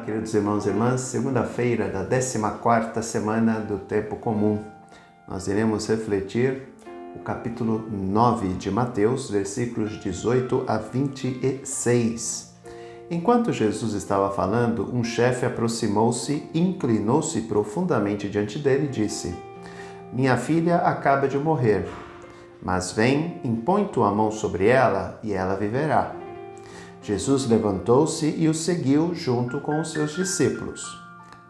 queridos irmãos e irmãs, segunda-feira da 14ª semana do Tempo Comum. Nós iremos refletir o capítulo 9 de Mateus, versículos 18 a 26. Enquanto Jesus estava falando, um chefe aproximou-se, inclinou-se profundamente diante dele e disse: "Minha filha acaba de morrer, mas vem, impõe tua mão sobre ela e ela viverá." Jesus levantou-se e o seguiu junto com os seus discípulos.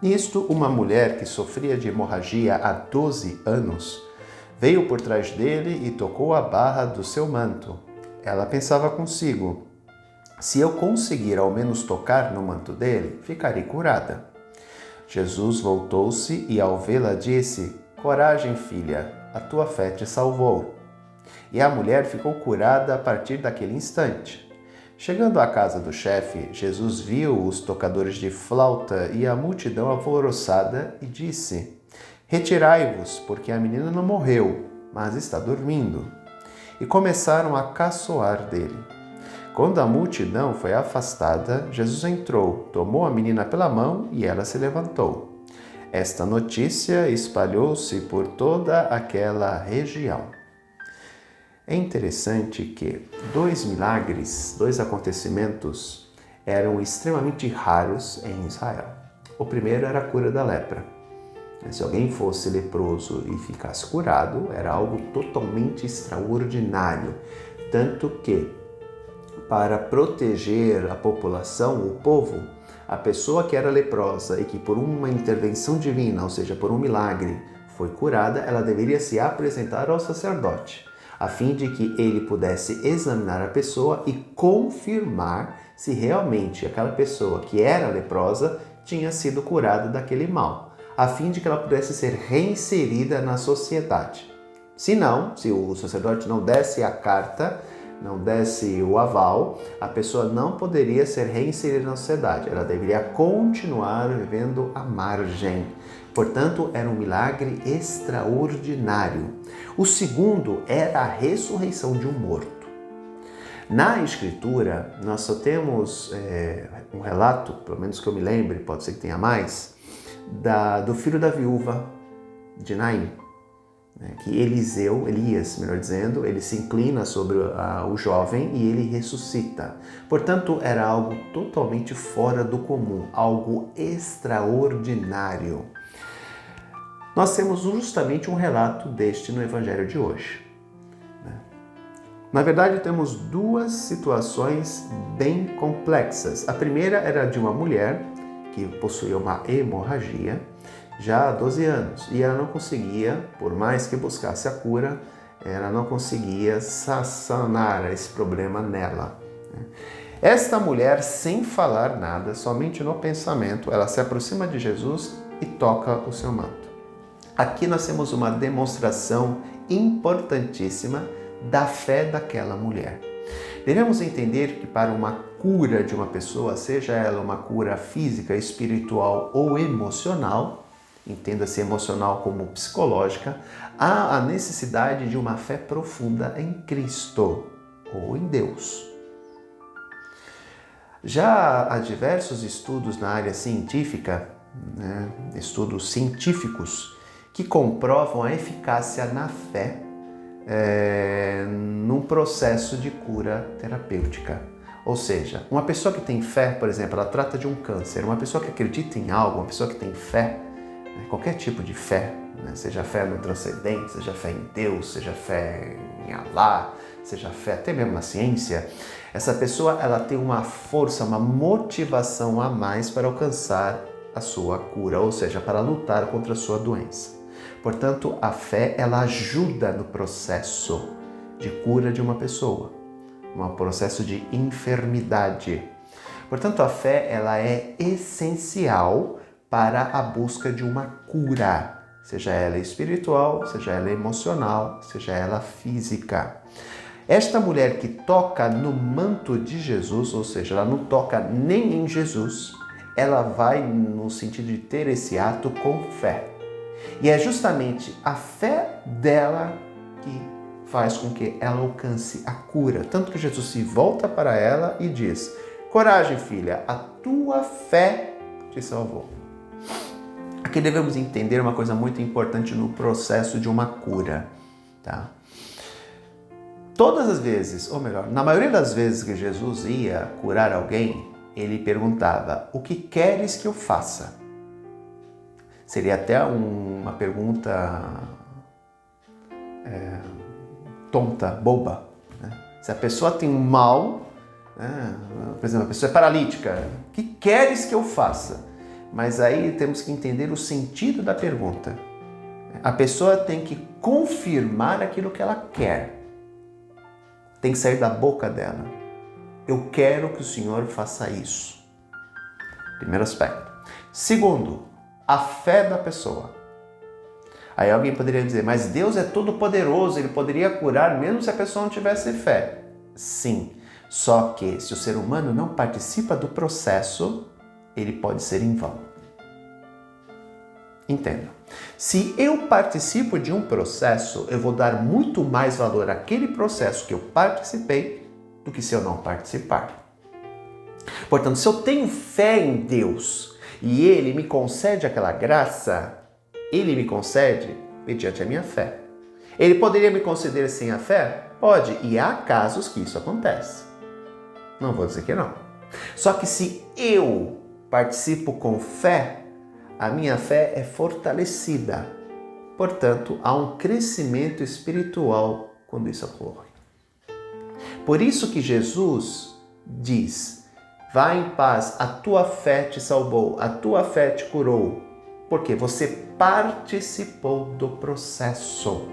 Nisto, uma mulher que sofria de hemorragia há 12 anos veio por trás dele e tocou a barra do seu manto. Ela pensava consigo: se eu conseguir ao menos tocar no manto dele, ficarei curada. Jesus voltou-se e, ao vê-la, disse: "Coragem, filha, a tua fé te salvou." E a mulher ficou curada a partir daquele instante. Chegando à casa do chefe, Jesus viu os tocadores de flauta e a multidão alvoroçada e disse: "Retirai-vos, porque a menina não morreu, mas está dormindo." E começaram a caçoar dele. Quando a multidão foi afastada, Jesus entrou, tomou a menina pela mão e ela se levantou. Esta notícia espalhou-se por toda aquela região. É interessante que dois milagres, dois acontecimentos eram extremamente raros em Israel. O primeiro era a cura da lepra. Se alguém fosse leproso e ficasse curado, era algo totalmente extraordinário. Tanto que, para proteger a população, o povo, a pessoa que era leprosa e que por uma intervenção divina, ou seja, por um milagre, foi curada, ela deveria se apresentar ao sacerdote, a fim de que ele pudesse examinar a pessoa e confirmar se realmente aquela pessoa que era leprosa tinha sido curada daquele mal, a fim de que ela pudesse ser reinserida na sociedade. Se não, se o sacerdote não desse a carta, não desse o aval, a pessoa não poderia ser reinserida na sociedade. Ela deveria continuar vivendo à margem. Portanto, era um milagre extraordinário. O segundo era a ressurreição de um morto. Na Escritura, nós só temos um relato, pelo menos que eu me lembre, pode ser que tenha mais, do filho da viúva de Naim. Que Elias, melhor dizendo, ele se inclina sobre o jovem e ele ressuscita. Portanto, era algo totalmente fora do comum, algo extraordinário. Nós temos justamente um relato deste no Evangelho de hoje. Na verdade, temos duas situações bem complexas. A primeira era de uma mulher que possuía uma hemorragia já há 12 anos e ela não conseguia, por mais que buscasse a cura, ela não conseguia sanar esse problema nela. Esta mulher, sem falar nada, somente no pensamento, ela se aproxima de Jesus e toca o seu manto. Aqui nós temos uma demonstração importantíssima da fé daquela mulher. Devemos entender que para uma cura de uma pessoa, seja ela uma cura física, espiritual ou emocional, entenda-se emocional como psicológica, há a necessidade de uma fé profunda em Cristo ou em Deus. Já há diversos estudos na área científica, estudos científicos, que comprovam a eficácia na fé num processo de cura terapêutica. Ou seja, uma pessoa que tem fé, por exemplo, ela trata de um câncer. Uma pessoa que acredita em algo, uma pessoa que tem fé, qualquer tipo de fé, seja fé no transcendente, seja fé em Deus, seja fé em Alá, seja fé até mesmo na ciência, essa pessoa ela tem uma força, uma motivação a mais para alcançar a sua cura, ou seja, para lutar contra a sua doença. Portanto, a fé ela ajuda no processo de cura de uma pessoa, um processo de enfermidade. Portanto, a fé ela é essencial para a busca de uma cura, seja ela espiritual, seja ela emocional, seja ela física. Esta mulher que toca no manto de Jesus, ou seja, ela não toca nem em Jesus, ela vai no sentido de ter esse ato com fé. E é justamente a fé dela que faz com que ela alcance a cura. Tanto que Jesus se volta para ela e diz: "Coragem, filha, a tua fé te salvou. Aqui devemos entender uma coisa muito importante no processo de uma cura, tá? Todas as vezes, ou melhor, na maioria das vezes que Jesus ia curar alguém, ele perguntava: o que queres que eu faça? Seria até uma pergunta tonta, boba, né? Se a pessoa tem um mal, né? Por exemplo, a pessoa é paralítica, o que queres que eu faça? Mas aí temos que entender o sentido da pergunta. A pessoa tem que confirmar aquilo que ela quer. Tem que sair da boca dela. Eu quero que o Senhor faça isso. Primeiro aspecto. Segundo, a fé da pessoa. Aí alguém poderia dizer, mas Deus é todo poderoso, Ele poderia curar mesmo se a pessoa não tivesse fé. Sim, só que se o ser humano não participa do processo, ele pode ser em vão. Entenda. Se eu participo de um processo, eu vou dar muito mais valor àquele processo que eu participei do que se eu não participar. Portanto, se eu tenho fé em Deus e Ele me concede aquela graça, Ele me concede mediante a minha fé. Ele poderia me conceder sem a fé? Pode, e há casos que isso acontece. Não vou dizer que não. Só que se eu participo com fé, a minha fé é fortalecida. Portanto, há um crescimento espiritual quando isso ocorre. Por isso que Jesus diz: vá em paz, a tua fé te salvou, a tua fé te curou. Porque você participou do processo.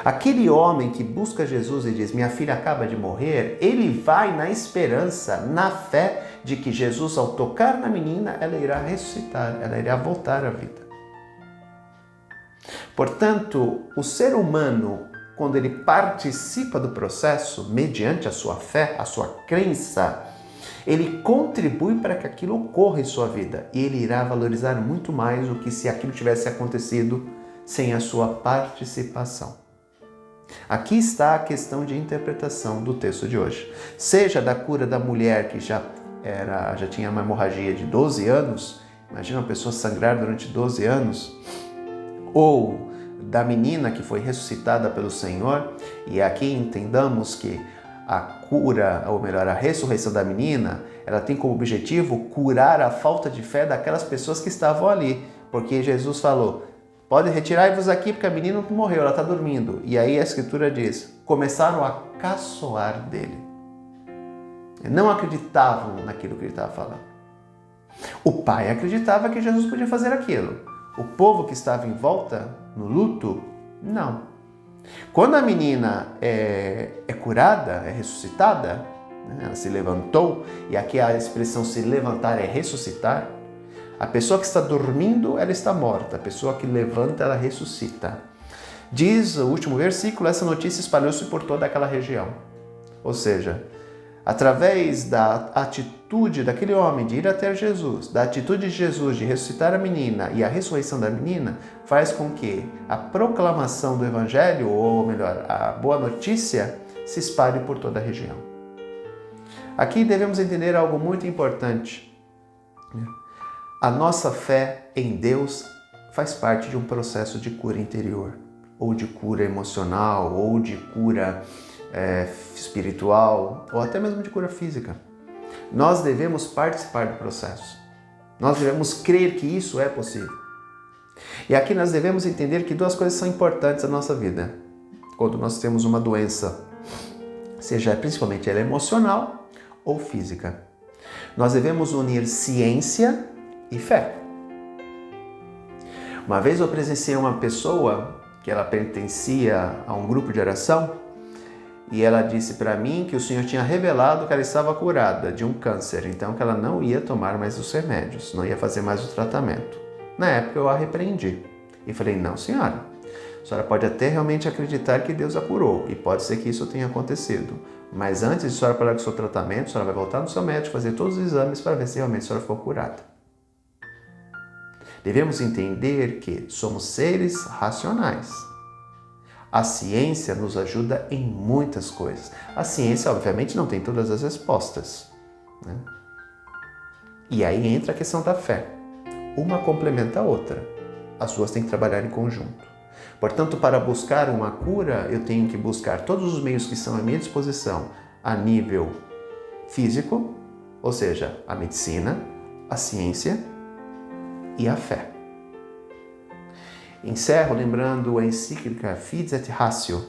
Aquele homem que busca Jesus e diz, minha filha acaba de morrer, ele vai na esperança, na fé de que Jesus, ao tocar na menina, ela irá ressuscitar, ela irá voltar à vida. Portanto, o ser humano, quando ele participa do processo, mediante a sua fé, a sua crença, ele contribui para que aquilo ocorra em sua vida e ele irá valorizar muito mais do que se aquilo tivesse acontecido sem a sua participação. Aqui está a questão de interpretação do texto de hoje. Seja da cura da mulher que já tinha uma hemorragia de 12 anos, imagina uma pessoa sangrar durante 12 anos, ou da menina que foi ressuscitada pelo Senhor, e aqui entendamos que a cura, ou melhor, a ressurreição da menina, ela tem como objetivo curar a falta de fé daquelas pessoas que estavam ali, porque Jesus falou, pode retirar-vos aqui porque a menina não morreu, ela está dormindo. E aí a Escritura diz, começaram a caçoar dele. Não acreditavam naquilo que ele estava falando. O pai acreditava que Jesus podia fazer aquilo. O povo que estava em volta, no luto, não. Quando a menina é curada, é ressuscitada, né? Ela se levantou, e aqui a expressão se levantar é ressuscitar. A pessoa que está dormindo, ela está morta. A pessoa que levanta, ela ressuscita. Diz o último versículo, essa notícia espalhou-se por toda aquela região. Ou seja, através da atitude daquele homem de ir até Jesus, da atitude de Jesus de ressuscitar a menina e a ressurreição da menina, faz com que a proclamação do Evangelho, ou melhor, a boa notícia, se espalhe por toda a região. Aqui devemos entender algo muito importante. A nossa fé em Deus faz parte de um processo de cura interior, ou de cura emocional, ou de cura espiritual, ou até mesmo de cura física. Nós devemos participar do processo. Nós devemos crer que isso é possível. E aqui nós devemos entender que duas coisas são importantes na nossa vida. Quando nós temos uma doença, seja principalmente ela emocional ou física. Nós devemos unir ciência e fé. Uma vez eu presenciei uma pessoa que ela pertencia a um grupo de oração e ela disse para mim que o Senhor tinha revelado que ela estava curada de um câncer, então que ela não ia tomar mais os remédios, não ia fazer mais o tratamento. Na época eu a repreendi e falei, não senhora, a senhora pode até realmente acreditar que Deus a curou e pode ser que isso tenha acontecido, mas antes de a senhora parar com o seu tratamento, a senhora vai voltar no seu médico, fazer todos os exames para ver se realmente a senhora ficou curada. Devemos entender que somos seres racionais. A ciência nos ajuda em muitas coisas. A ciência, obviamente, não tem todas as respostas, né? E aí entra a questão da fé. Uma complementa a outra. As duas têm que trabalhar em conjunto. Portanto, para buscar uma cura, eu tenho que buscar todos os meios que estão à minha disposição a nível físico, ou seja, a medicina, a ciência e a fé. Encerro lembrando a encíclica Fides et Ratio,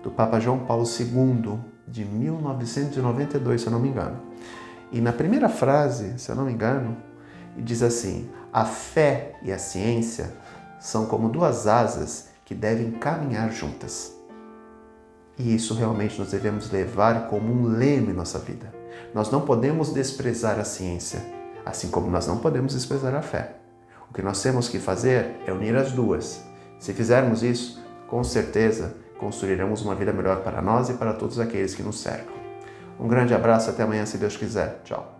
do Papa João Paulo II, de 1992, se eu não me engano. E na primeira frase, se eu não me engano, diz assim: a fé e a ciência são como duas asas que devem caminhar juntas. E isso realmente nós devemos levar como um lema em nossa vida. Nós não podemos desprezar a ciência, assim como nós não podemos desprezar a fé. O que nós temos que fazer é unir as duas. Se fizermos isso, com certeza construiremos uma vida melhor para nós e para todos aqueles que nos cercam. Um grande abraço, até amanhã, se Deus quiser. Tchau.